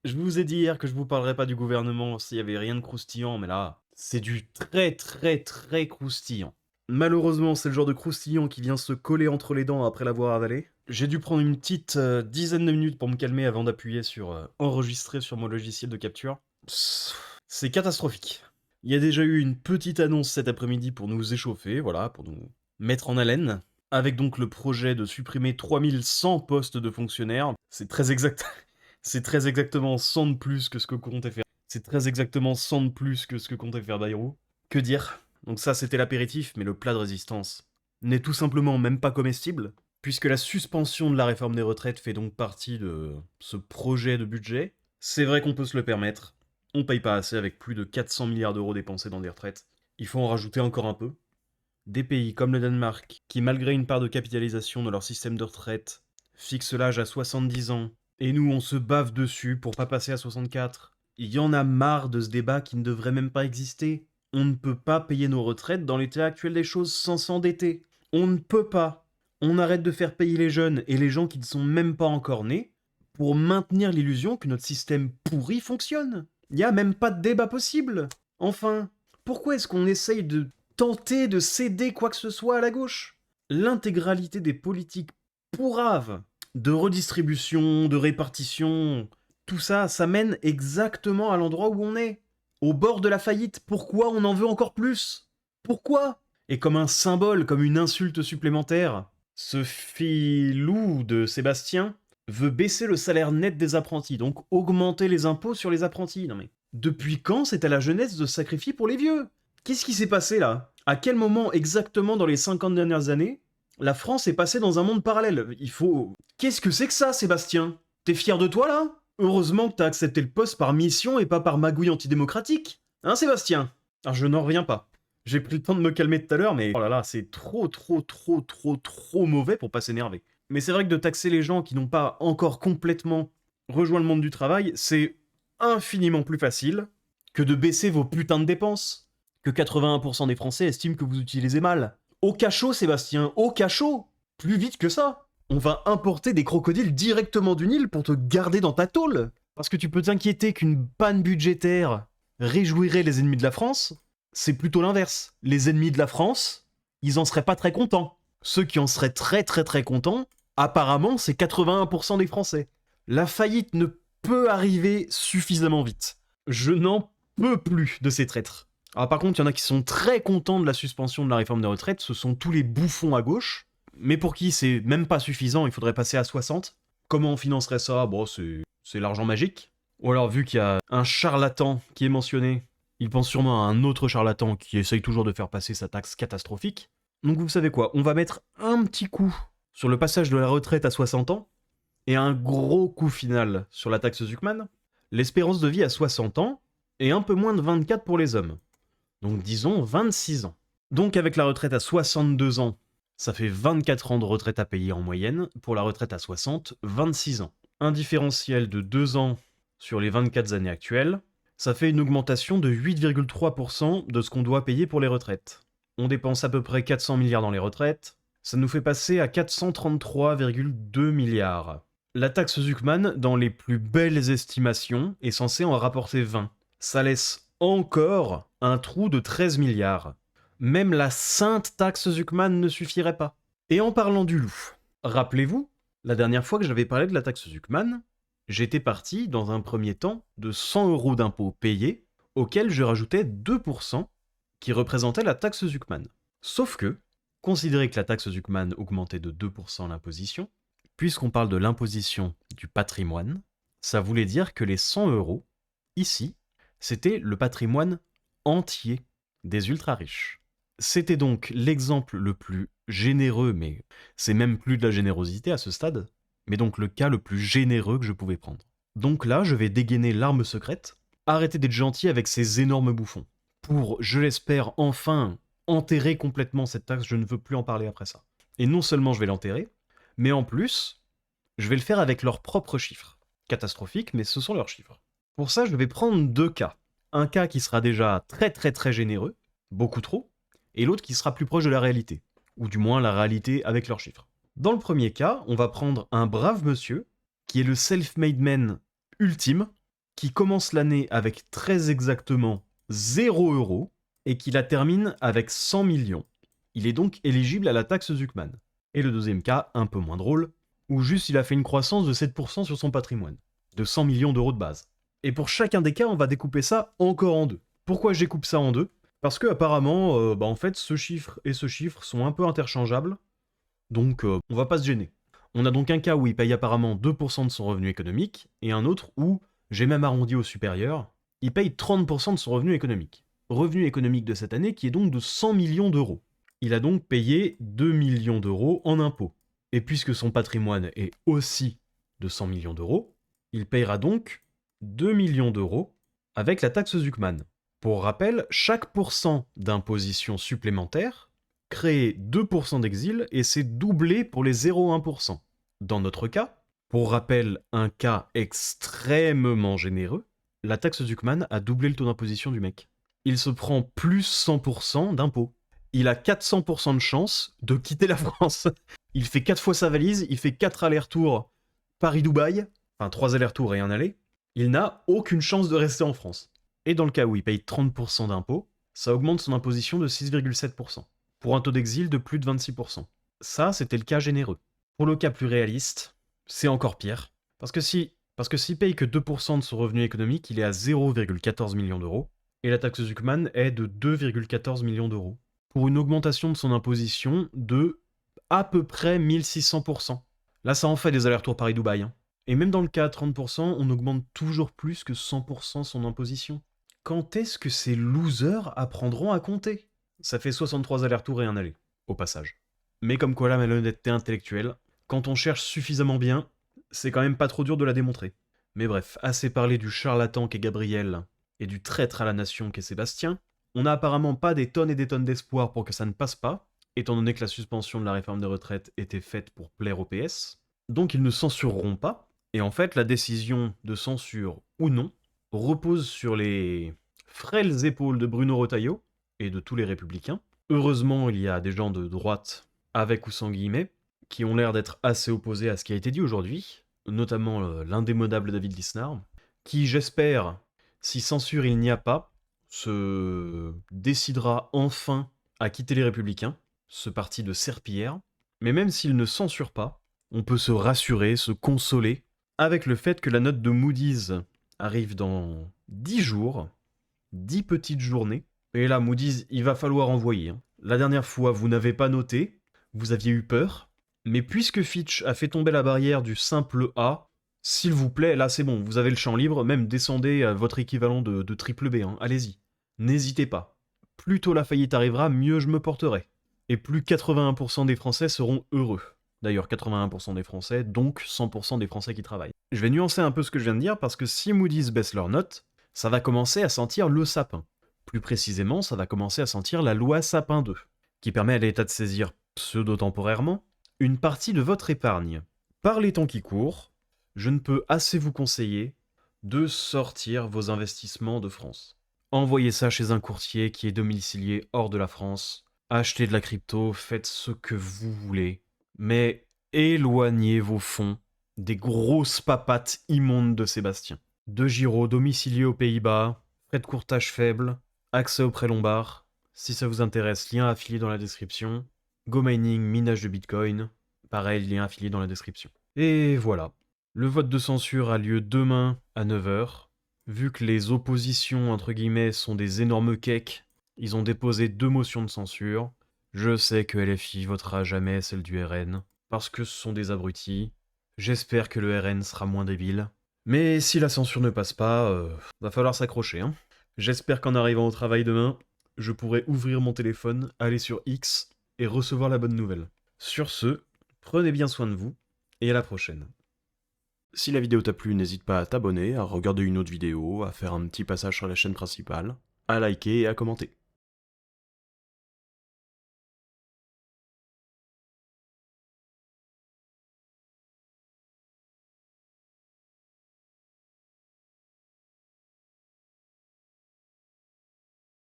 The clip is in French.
Je vous ai dit hier que je vous parlerais pas du gouvernement s'il y avait rien de croustillant, mais là, c'est du très très très croustillant. Malheureusement, c'est le genre de croustillant qui vient se coller entre les dents après l'avoir avalé. J'ai dû prendre une petite dizaine de minutes pour me calmer avant d'appuyer sur enregistrer sur mon logiciel de capture. C'est catastrophique. Il y a déjà eu une petite annonce cet après-midi pour nous échauffer, voilà, pour nous mettre en haleine, avec donc le projet de supprimer 3100 postes de fonctionnaires. C'est très exact. C'est très exactement 100 de plus que ce que comptait faire. C'est très exactement 100 de plus que ce que comptait faire Bayrou. Que dire? Donc ça, c'était l'apéritif, mais le plat de résistance n'est tout simplement même pas comestible, puisque la suspension de la réforme des retraites fait donc partie de ce projet de budget. C'est vrai qu'on peut se le permettre. On paye pas assez avec plus de 400 milliards d'euros dépensés dans des retraites. Il faut en rajouter encore un peu. Des pays comme le Danemark, qui malgré une part de capitalisation de leur système de retraite, fixent l'âge à 70 ans, et nous on se bave dessus pour pas passer à 64. Il y en a marre de ce débat qui ne devrait même pas exister. On ne peut pas payer nos retraites dans l'état actuel des choses sans s'endetter. On ne peut pas. On arrête de faire payer les jeunes et les gens qui ne sont même pas encore nés pour maintenir l'illusion que notre système pourri fonctionne. Il n'y a même pas de débat possible. Enfin, pourquoi est-ce qu'on essaye de tenter de céder quoi que ce soit à la gauche? L'intégralité des politiques pourraves de redistribution, de répartition, tout ça, ça mène exactement à l'endroit où on est. Au bord de la faillite. Pourquoi on en veut encore plus? Pourquoi? Et comme un symbole, comme une insulte supplémentaire, ce filou de Sébastien veut baisser le salaire net des apprentis, donc augmenter les impôts sur les apprentis. Non mais, depuis quand c'est à la jeunesse de se sacrifier pour les vieux? Qu'est-ce qui s'est passé là? À quel moment exactement dans les 50 dernières années, la France est passée dans un monde parallèle? Il faut... Qu'est-ce que c'est que ça, Sébastien? T'es fier de toi là? Heureusement que t'as accepté le poste par mission et pas par magouille antidémocratique. Hein, Sébastien? Alors je n'en reviens pas. J'ai pris le temps de me calmer tout à l'heure, mais oh là là, c'est trop mauvais pour pas s'énerver. Mais c'est vrai que de taxer les gens qui n'ont pas encore complètement rejoint le monde du travail, c'est infiniment plus facile que de baisser vos putains de dépenses. Que 81% des Français estiment que vous utilisez mal. Au cachot, Sébastien, au cachot! Plus vite que ça! On va importer des crocodiles directement du Nil pour te garder dans ta tôle! Parce que tu peux t'inquiéter qu'une panne budgétaire réjouirait les ennemis de la France, c'est plutôt l'inverse. Les ennemis de la France, ils en seraient pas très contents. Ceux qui en seraient très contents, apparemment, c'est 81% des Français. La faillite ne peut arriver suffisamment vite. Je n'en peux plus de ces traîtres. Alors par contre, il y en a qui sont très contents de la suspension de la réforme des retraites, ce sont tous les bouffons à gauche, mais pour qui c'est même pas suffisant, il faudrait passer à 60. Comment on financerait ça? Bon, c'est l'argent magique. Ou alors, vu qu'il y a un charlatan qui est mentionné, il pense sûrement à un autre charlatan qui essaye toujours de faire passer sa taxe catastrophique. Donc vous savez quoi, on va mettre un petit coup sur le passage de la retraite à 60 ans, et un gros coup final sur la taxe Zuckman. L'espérance de vie à 60 ans, et un peu moins de 24 pour les hommes. Donc disons 26 ans. Donc avec la retraite à 62 ans, ça fait 24 ans de retraite à payer en moyenne. Pour la retraite à 60, 26 ans. Un différentiel de 2 ans sur les 24 années actuelles, ça fait une augmentation de 8,3% de ce qu'on doit payer pour les retraites. On dépense à peu près 400 milliards dans les retraites, ça nous fait passer à 433,2 milliards. La taxe Zuckman, dans les plus belles estimations, est censée en rapporter 20. Ça laisse encore un trou de 13 milliards. Même la sainte taxe Zuckman ne suffirait pas. Et en parlant du loup, rappelez-vous, la dernière fois que j'avais parlé de la taxe Zuckman, j'étais parti, dans un premier temps, de 100 € d'impôts payés, auxquels je rajoutais 2%, qui représentaient la taxe Zuckman. Sauf que, considérez que la taxe Zuckman augmentait de 2% l'imposition, puisqu'on parle de l'imposition du patrimoine, ça voulait dire que les 100 €, ici, c'était le patrimoine entier des ultra-riches. C'était donc l'exemple le plus généreux, mais c'est même plus de la générosité à ce stade, mais donc le cas le plus généreux que je pouvais prendre. Donc là, je vais dégainer l'arme secrète, arrêter d'être gentil avec ces énormes bouffons, pour, je l'espère, enfin enterrer complètement cette taxe, je ne veux plus en parler après ça. Et non seulement je vais l'enterrer, mais en plus, je vais le faire avec leurs propres chiffres. Catastrophique, mais ce sont leurs chiffres. Pour ça, je vais prendre deux cas. Un cas qui sera déjà très généreux, beaucoup trop, et l'autre qui sera plus proche de la réalité, ou du moins la réalité avec leurs chiffres. Dans le premier cas, on va prendre un brave monsieur, qui est le self-made man ultime, qui commence l'année avec très exactement 0 € et qui la termine avec 100 millions. Il est donc éligible à la taxe Zuckman. Et le deuxième cas, un peu moins drôle, où juste il a fait une croissance de 7% sur son patrimoine, de 100 millions d'euros de base. Et pour chacun des cas, on va découper ça encore en deux. Pourquoi je découpe ça en deux? Parce que apparemment, en fait, ce chiffre et ce chiffre sont un peu interchangeables, donc on va pas se gêner. On a donc un cas où il paye apparemment 2% de son revenu économique, et un autre où, j'ai même arrondi au supérieur, il paye 30% de son revenu économique. Revenu économique de cette année qui est donc de 100 millions d'euros. Il a donc payé 2 millions d'euros en impôts. Et puisque son patrimoine est aussi de 100 millions d'euros, il payera donc 2 millions d'euros avec la taxe Zuckman. Pour rappel, chaque pourcent d'imposition supplémentaire crée 2% d'exil et c'est doublé pour les 0,1%. Dans notre cas, pour rappel, un cas extrêmement généreux, la taxe Zuckman a doublé le taux d'imposition du mec. Il se prend plus 100% d'impôts. Il a 400% de chance de quitter la France. Il fait 4 fois sa valise, il fait 4 allers-retours Paris-Dubaï, enfin 3 allers-retours et un aller. Il n'a aucune chance de rester en France. Et dans le cas où il paye 30% d'impôts, ça augmente son imposition de 6,7%, pour un taux d'exil de plus de 26%. Ça, c'était le cas généreux. Pour le cas plus réaliste, c'est encore pire, parce que s'il paye que 2% de son revenu économique, il est à 0,14 millions d'euros, et la taxe Zuckman est de 2,14 millions d'euros, pour une augmentation de son imposition de à peu près 1600%. Là, ça en fait des allers-retours Paris-Dubaï. Hein. Et même dans le cas à 30%, on augmente toujours plus que 100% son imposition. Quand est-ce que ces losers apprendront à compter? Ça fait 63 allers-retours et un aller, au passage. Mais comme quoi la malhonnêteté intellectuelle, quand on cherche suffisamment bien, c'est quand même pas trop dur de la démontrer. Mais bref, assez parlé du charlatan qu'est Gabriel et du traître à la nation qu'est Sébastien, on n'a apparemment pas des tonnes et des tonnes d'espoir pour que ça ne passe pas, étant donné que la suspension de la réforme des retraites était faite pour plaire au PS, donc ils ne censureront pas, et en fait la décision de censure ou non repose sur les frêles épaules de Bruno Retailleau et de tous les républicains. Heureusement, il y a des gens de droite, avec ou sans guillemets, qui ont l'air d'être assez opposés à ce qui a été dit aujourd'hui, notamment l'indémodable David Lisnard, qui, j'espère, si censure il n'y a pas, se décidera enfin à quitter les Républicains, ce parti de serpillière. Mais même s'il ne censure pas, on peut se rassurer, se consoler, avec le fait que la note de Moody's arrive dans 10 jours, 10 petites journées, et là, Moody's, il va falloir envoyer. Hein. La dernière fois, vous n'avez pas noté, vous aviez eu peur, mais puisque Fitch a fait tomber la barrière du simple A, s'il vous plaît, là c'est bon, vous avez le champ libre, même descendez à votre équivalent de triple B, hein. Allez-y. N'hésitez pas. Plus tôt la faillite arrivera, mieux je me porterai. Et plus 81% des Français seront heureux. D'ailleurs, 81% des Français, donc 100% des Français qui travaillent. Je vais nuancer un peu ce que je viens de dire, parce que si Moody's baisse leur note, ça va commencer à sentir le sapin. Plus précisément, ça va commencer à sentir la loi Sapin 2, qui permet à l'État de saisir, pseudo-temporairement, une partie de votre épargne. Par les temps qui courent, je ne peux assez vous conseiller de sortir vos investissements de France. Envoyez ça chez un courtier qui est domicilié hors de la France, achetez de la crypto, faites ce que vous voulez, mais éloignez vos fonds des grosses papates immondes de Sébastien. De Giraud domicilié aux Pays-Bas, frais de courtage faibles, accès au prêt lombard. Si ça vous intéresse, lien affilié dans la description. Go Mining, minage de Bitcoin. Pareil, lien affilié dans la description. Et voilà. Le vote de censure a lieu demain à 9h. Vu que les oppositions, entre guillemets, sont des énormes cakes, ils ont déposé 2 motions de censure. Je sais que LFI votera jamais celle du RN, parce que ce sont des abrutis. J'espère que le RN sera moins débile. Mais si la censure ne passe pas, va falloir s'accrocher. Hein. J'espère qu'en arrivant au travail demain, je pourrai ouvrir mon téléphone, aller sur X et recevoir la bonne nouvelle. Sur ce, prenez bien soin de vous, et à la prochaine. Si la vidéo t'a plu, n'hésite pas à t'abonner, à regarder une autre vidéo, à faire un petit passage sur la chaîne principale, à liker et à commenter.